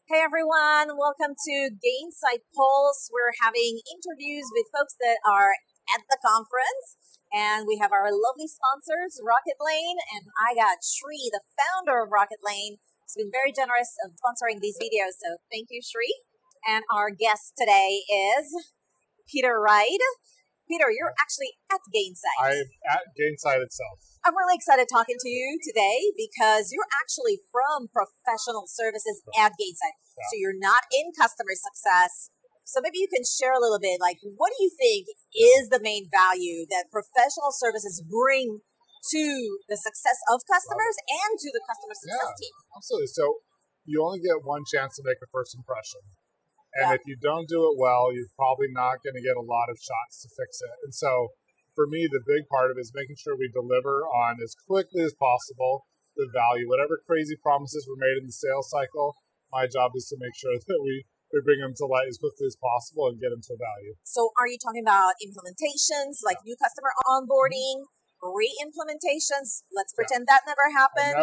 Hey everyone, welcome to Gainsight Pulse. We're having interviews with folks that are at the conference, and we have our lovely sponsors, Rocket Lane, and I got Shri, the founder of Rocket Lane, who's been very generous of sponsoring these videos, so thank you, Shri. And our guest today is Peter Wride. Peter, you're actually at Gainsight. I'm at Gainsight itself. I'm really excited talking to you today because you're actually from professional services at Gainsight. Yeah. So you're not in customer success. So maybe you can share a little bit, like, what do you think is the main value that professional services bring to the success of customers and to the customer success team? Absolutely. So you only get one chance to make a first impression. And if you don't do it well, you're probably not going to get a lot of shots to fix it. And so for me, the big part of it is making sure we deliver on as quickly as possible the value. Whatever crazy promises were made in the sales cycle, my job is to make sure that we bring them to light as quickly as possible and get them to value. So are you talking about implementations, like new customer onboarding, re-implementations? Let's pretend that never happens.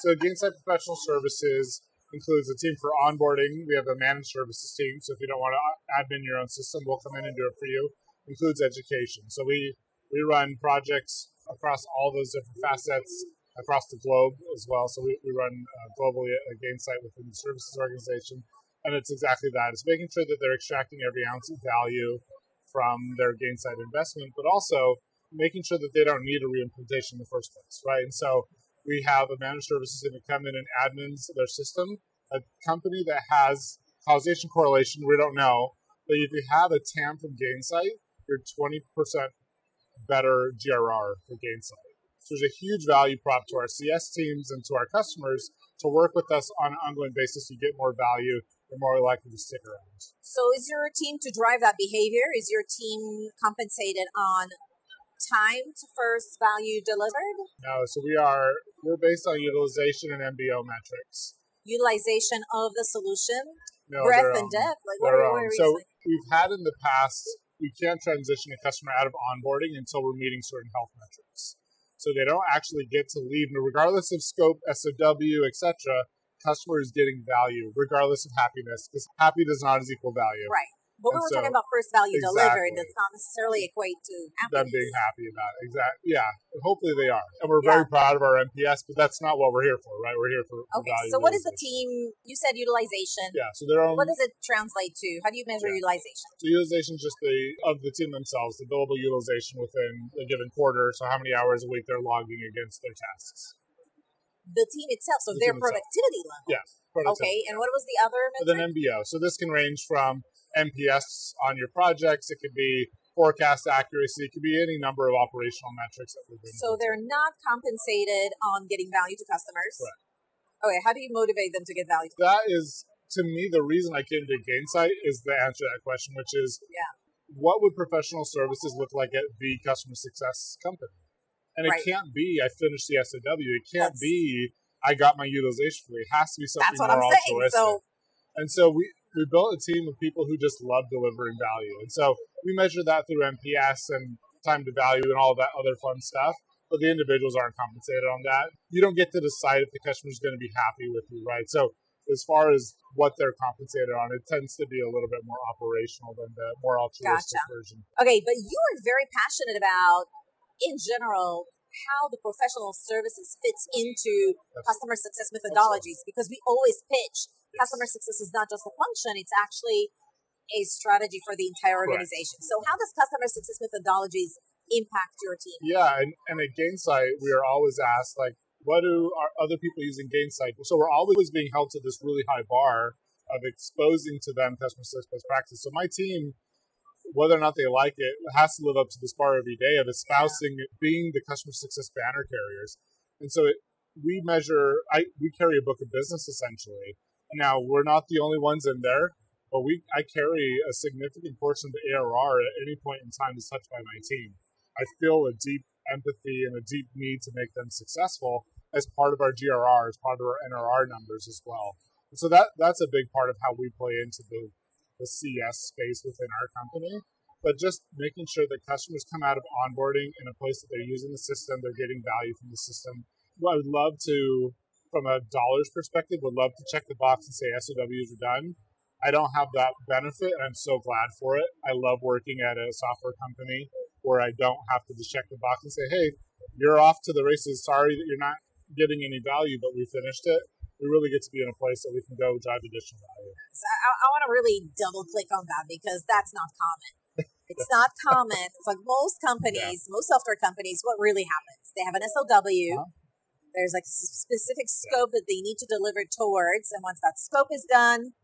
So Gainsight Professional Services includes a team for onboarding. We have a managed services team, so if you don't want to admin your own system, we'll come in and do it for you. Includes education. So we run projects across all those different facets across the globe as well. So we run globally at Gainsight within the services organization, and it's exactly that. It's making sure that they're extracting every ounce of value from their Gainsight investment, but also making sure that they don't need a reimplementation in the first place, right? And so we have a managed services team that come in and admins their system. A company that has causation correlation, we don't know, but if you have a TAM from Gainsight, you're 20% better GRR for Gainsight. So there's a huge value prop to our CS teams and to our customers to work with us on an ongoing basis. You get more value, they're more likely to stick around. So is your team to drive that behavior? Is your team compensated on time to first value delivered? No, so we're based on utilization and MBO metrics. Utilization of the solution? No, breadth and depth? Like what are we So we've had in the past, we can't transition a customer out of onboarding until we're meeting certain health metrics. So they don't actually get to leave, regardless of scope, SOW, etc. Customer is getting value, regardless of happiness, because happy does not equal value. Right. But we were talking about first value delivered. That's not necessarily equate to happiness. Them being happy about it. Exactly. Yeah. Hopefully they are. And we're very proud of our NPS, but that's not what we're here for, right? We're here for value. So what is the team? You said utilization. Yeah. So what does it translate to? How do you measure utilization? So utilization is just of the team themselves, the billable utilization within a given quarter. So how many hours a week they're logging against their tasks. The team itself. So their productivity level. Yeah. Productivity. Okay. And what was the other metric? Then MBO. So this can range from NPS on your projects. It could be forecast accuracy. It could be any number of operational metrics that we've been. So they're not compensated on getting value to customers. Right. Okay. How do you motivate them to get value? That is, to me, the reason I came to Gainsight is the answer to that question, which is, what would professional services look like at the customer success company? And it can't be I finished the SOW. It can't be I got my utilization free. It has to be something more altruistic. And so we built a team of people who just love delivering value. And so we measure that through NPS and time to value and all that other fun stuff. But the individuals aren't compensated on that. You don't get to decide if the customer is going to be happy with you, right? So as far as what they're compensated on, it tends to be a little bit more operational than the more altruistic version. Okay, but you are very passionate about, in general, how the professional services fits into customer success methodologies, because we always pitch customer success is not just a function, it's actually a strategy for the entire organization. So how does customer success methodologies impact your team? Yeah, and at Gainsight, we are always asked, like, what do our other people using Gainsight? So we're always being held to this really high bar of exposing to them customer success best practice. So my team, whether or not they like it, has to live up to this bar every day of espousing being the customer success banner carriers. And so we carry a book of business essentially. Now, we're not the only ones in there, but I carry a significant portion of the ARR at any point in time is touched by my team. I feel a deep empathy and a deep need to make them successful as part of our GRR, as part of our NRR numbers as well. And so that's a big part of how we play into the CS space within our company. But just making sure that customers come out of onboarding in a place that they're using the system, they're getting value from the system. Well, I would love to from a dollars perspective, would love to check the box and say SOWs are done. I don't have that benefit, and I'm so glad for it. I love working at a software company where I don't have to just check the box and say, hey, you're off to the races. Sorry that you're not getting any value, but we finished it. We really get to be in a place that we can go drive additional value. So I want to really double click on that because that's not common. It's not common. It's like most companies, most software companies, what really happens? They have an SOW. There's like a specific scope that they need to deliver towards. And once that scope is done,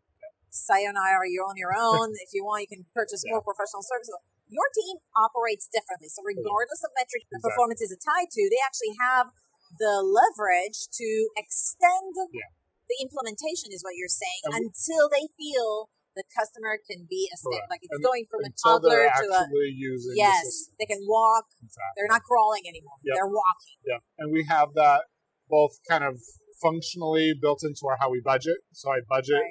sayonara, you're on your own. If you want, you can purchase more professional services. Your team operates differently. So regardless of metric the performance is tied to, they actually have the leverage to extend the implementation, is what you're saying, until they feel the customer can be a step. Like it's going from a toddler to a... Yes, they can walk. Exactly. They're not crawling anymore. They're walking. Yeah, and we have that both kind of functionally built into how we budget. So I budget...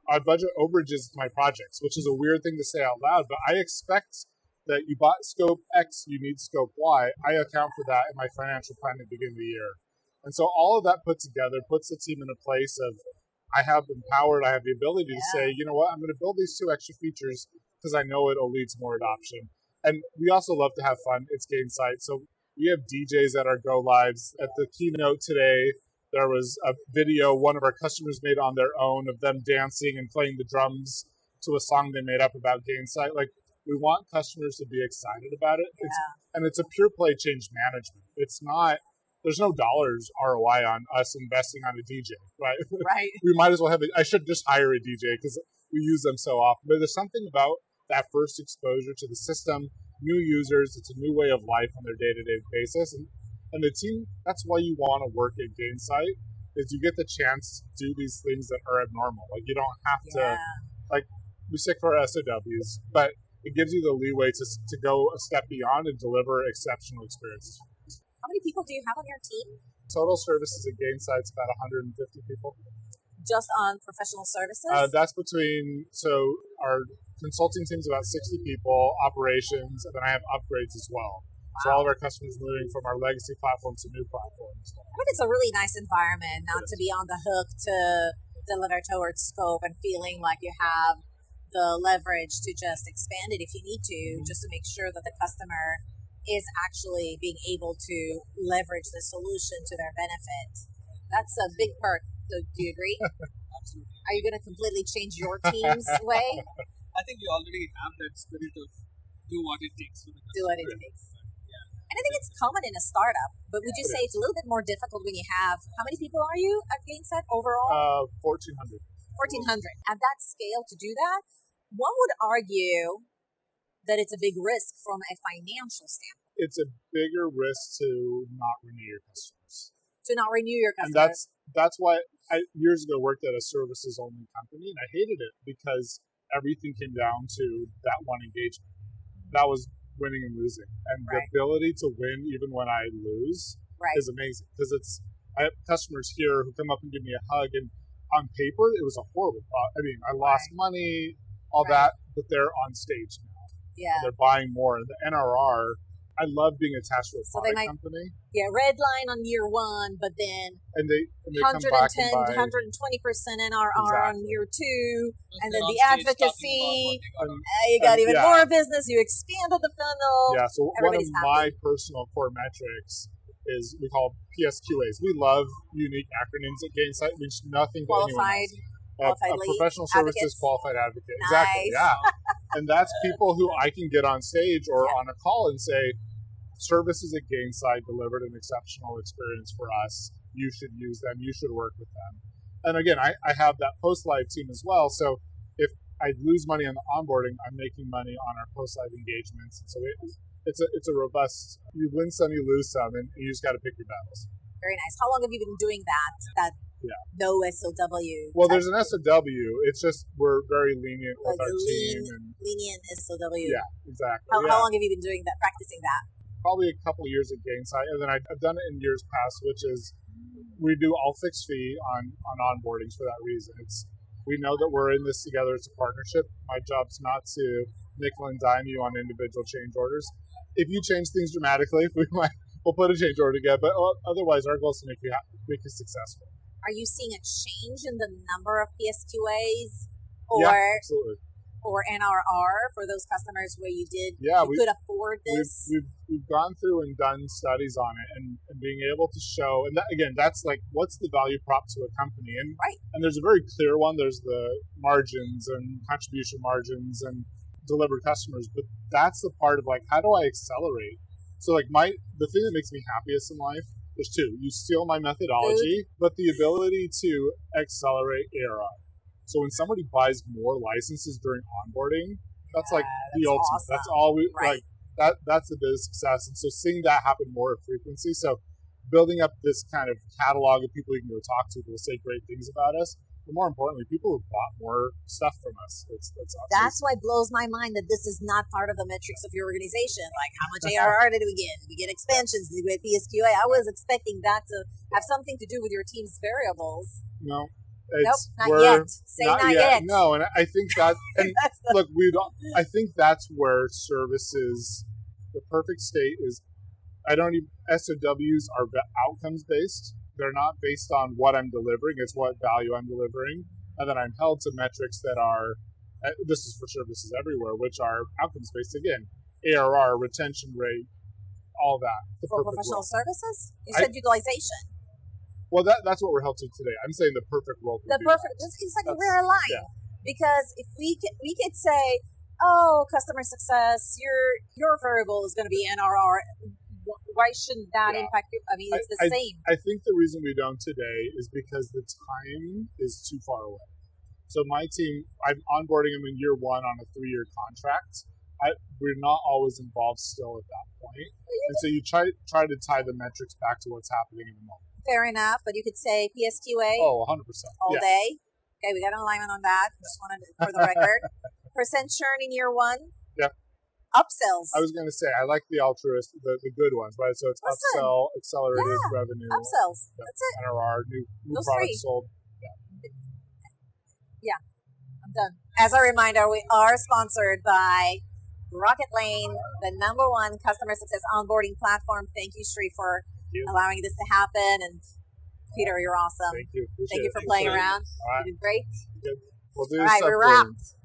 I budget overages my projects, which is a weird thing to say out loud, but I expect that you bought scope X, you need scope Y. I account for that in my financial plan at the beginning of the year. And so all of that put together puts the team in a place of, I have empowered, I have the ability to say, you know what, I'm going to build these 2 extra features because I know it'll lead to more adoption. And we also love to have fun. It's Gainsight. So we have DJs at our go lives. At the keynote today, there was a video one of our customers made on their own of them dancing and playing the drums to a song they made up about Gainsight. Like, we want customers to be excited about it. And it's a pure play change management. It's not, there's no dollars ROI on us investing on a DJ, right? Right. We might as well have I should just hire a DJ because we use them so often. But there's something about that first exposure to the system, new users, it's a new way of life on their day-to-day basis. And the team, that's why you want to work at Gainsight, is you get the chance to do these things that are abnormal. Like, you don't have to, like, we stick for our SOWs, but it gives you the leeway to go a step beyond and deliver exceptional experiences. How many people do you have on your team? Total services at Gainsight's about 150 people. Just on professional services? That's between, so our consulting team's about 60 people, operations, and then I have upgrades as well. So all of our customers moving from our legacy platform to new platforms. I think it's a really nice environment not to be on the hook to deliver towards scope and feeling like you have the leverage to just expand it if you need to, just to make sure that the customer is actually being able to leverage the solution to their benefit. That's a big perk. So do you agree? Absolutely. Are you going to completely change your team's way? I think we already have that spirit of do what it takes. Do what it takes. And I think it's common in a startup, but would you say it's a little bit more difficult when you have, how many people are you at Gainsight overall? 1,400. 1,400. At that scale to do that, one would argue that it's a big risk from a financial standpoint. It's a bigger risk to not renew your customers. To not renew your And customers. that's why I years ago worked at a services-only company, and I hated it because everything came down to that one engagement. That was winning and losing. And the ability to win even when I lose is amazing. Because I have customers here who come up and give me a hug, and on paper, it was a horrible problem. I mean, I lost money, all that, but they're on stage now. Yeah. They're buying more. And the NRR, I love being attached to a product company. Yeah, red line on year one, but then and they 110 to 120% NRR on year two, and then the advocacy. You got even more business. You expanded the funnel. Yeah, so one of my personal core metrics is we call PSQAs. We love unique acronyms at Gainsight, which nothing but anyone else. Qualified professional services advocates. Qualified advocate. Nice. Exactly, yeah. And that's people who I can get on stage or on a call and say, services at Gainsight delivered an exceptional experience for us. You should use them. You should work with them. And again, I have that post-live team as well. So if I lose money on the onboarding, I'm making money on our post-live engagements. And so it's a robust, you win some, you lose some, and you just got to pick your battles. Very nice. How long have you been doing that no SOW? Well, there's an SOW. It's just we're very lenient with our team. Lenient SOW. Yeah, exactly. How long have you been doing that, practicing that? Probably a couple of years at Gainsight, and then I've done it in years past, which is we do all fixed fee on onboardings for that reason. We know that we're in this together. It's a partnership. My job's not to nickel and dime you on individual change orders. If you change things dramatically, we'll put a change order together. But otherwise, our goal is to make you successful. are you seeing a change in the number of PSQAs Yeah, absolutely. or NRR for those customers where you could afford this? We've gone through and done studies on it, and being able to show, and that, again, that's like, what's the value prop to a company? And Right. and there's a very clear one. There's the margins and contribution margins and delivered customers, but that's the part of like, how do I accelerate? So like the thing that makes me happiest in life, there's two. You steal my methodology, but the ability to accelerate ARR. So when somebody buys more licenses during onboarding, that's like the ultimate. Awesome. That's all we Right. like. That's the biggest success. And so seeing that happen more at frequency. So building up this kind of catalog of people you can go talk to who will say great things about us. But more importantly, people who bought more stuff from us. That's why it blows my mind that this is not part of the metrics of your organization. Like, how much ARR did we get? Did we get expansions? Did we get PSQA? I was expecting that to have something to do with your team's variables. No. Nope, not yet. Say not yet. No, and I think that, and look, I think that's where services, the perfect state is, SOWs are outcomes based. They're not based on what I'm delivering, it's what value I'm delivering. And then I'm held to metrics that are, this is for services everywhere, which are outcomes based. Again, ARR, retention rate, all that. For professional services? You said utilization. Well, that's what we're held to today. I'm saying the perfect world. It's exactly, we're aligned. Yeah. Because if we could say, oh, customer success, your variable is going to be NRR. Why shouldn't that impact you? I mean, it's the same. I think the reason we don't today is because the time is too far away. So my team, I'm onboarding them in year one on a 3-year contract. We're not always involved still at that point. And so you try to tie the metrics back to what's happening in the moment. Fair enough, but you could say PSQA. Oh, 100%. All day. Okay, we got an alignment on that. Just wanted for the record. Percent churn in year one. Yeah. Upsells. I was going to say, I like the altruist, the good ones, right? So it's upsell, accelerated revenue. Upsells. That's it. NRR, new products sold. Yeah, I'm done. As a reminder, we are sponsored by Rocket Lane, the #1 customer success onboarding platform. Thank you, Sri, for allowing this to happen. And Peter, you're awesome. Thank you. Thank you for playing around. All right. You did great. We'll do all right, we're wrapped.